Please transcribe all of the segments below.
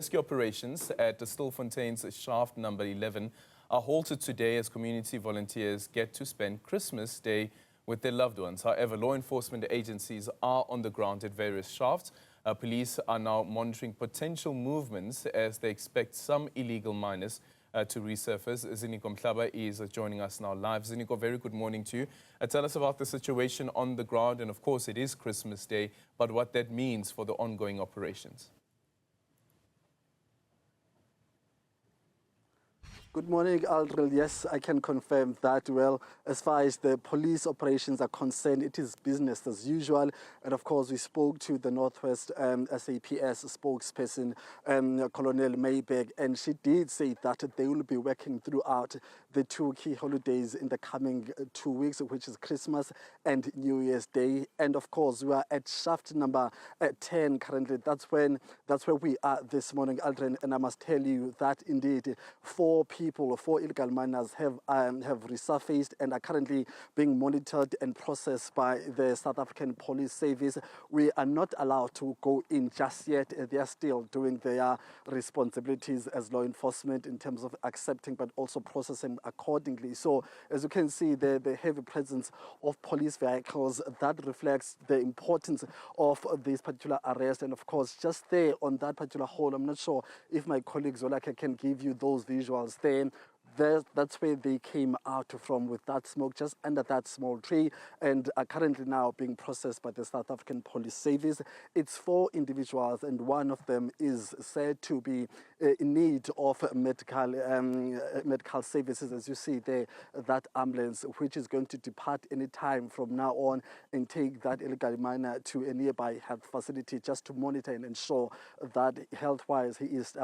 Rescue operations at the Stilfontein's shaft number 11 are halted today as community volunteers get to spend Christmas Day with their loved ones. However, law enforcement agencies are on the ground at various shafts. Police are now monitoring potential movements as they expect some illegal miners to resurface. Ziniko Mhlaba is joining us now live. Ziniko, very good morning to you. Tell us about the situation on the ground, and of course it is Christmas Day, but what that means for the ongoing operations. Good morning, Aldril. Yes, I can confirm that. Well, as far as the police operations are concerned, it is business as usual. And of course, we spoke to the Northwest SAPS spokesperson, Colonel Mayberg, and she did say that they will be working throughout the two key holidays in the coming 2 weeks, which is Christmas and New Year's Day. And of course, we are at shaft number 10 currently. That's where we are this morning, Aldrin. And I must tell you that indeed 4 illegal miners have resurfaced and are currently being monitored and processed by the South African Police Service. We are not allowed to go in just yet. They are still doing their responsibilities as law enforcement in terms of accepting but also processing accordingly. So as you can see, the heavy presence of police vehicles, that reflects the importance of this particular arrest. And of course, just there on that particular hole, I'm not sure if my colleagues can give you those visuals there. That's where they came out from, with that smoke just under that small tree, and are currently now being processed by the South African Police Service. It's 4 individuals, and one of them is said to be in need of medical services. As you see there, that ambulance, which is going to depart any time from now on and take that illegal miner to a nearby health facility just to monitor and ensure that health-wise he is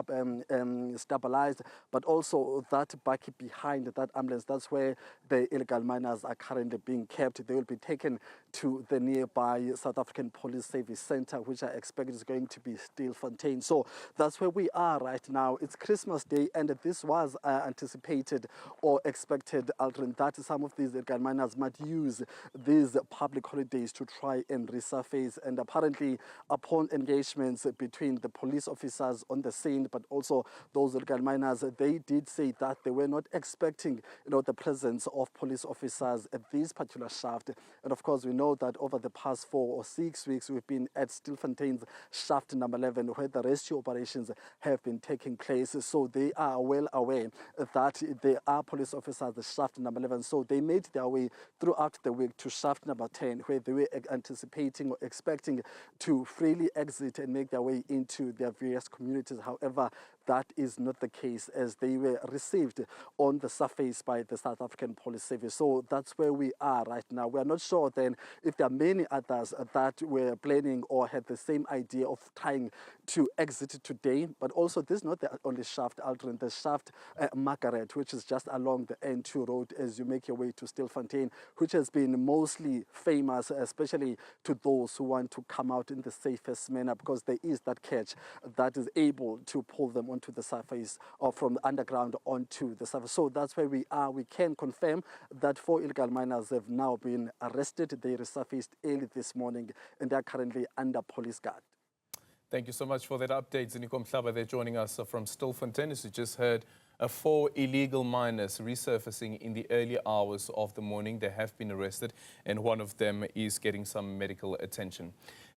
stabilized, but also that back behind that ambulance, that's where the illegal miners are currently being kept. They will be taken to the nearby South African Police Service Center, which I expect is going to be Stilfontein. So that's where we are right now. It's Christmas Day, and this was anticipated or expected, Aldrin, that some of these illegal miners might use these public holidays to try and resurface. And apparently, upon engagements between the police officers on the scene, but also those illegal miners, they did say that they were not expecting, the presence of police officers at this particular shaft. And of course, we know that over the past 4 or 6 weeks, we've been at Stilfontein's shaft number 11, where the rescue operations have been taking place. So they are well aware that there are police officers at shaft number 11. So they made their way throughout the week to shaft number 10, where they were anticipating or expecting to freely exit and make their way into their various communities. However, that is not the case, as they were received on the surface by the South African Police Service. So that's where we are right now. We are not sure then if there are many others that were planning or had the same idea of trying to exit today. But also, this is not the only shaft, Aldrin. The shaft Margaret, which is just along the N2 road as you make your way to Stilfontein, which has been mostly famous, especially to those who want to come out in the safest manner, because there is that catch that is able to pull them onto the surface or from the underground onto the surface. So that's where we are. We can confirm that 4 illegal miners have now been arrested. They resurfaced early this morning and they are currently under police guard. Thank you so much for that update, Ziniko Mhlaba. They're joining us from Stilfontein. As you just heard, 4 illegal miners resurfacing in the early hours of the morning. They have been arrested, and one of them is getting some medical attention.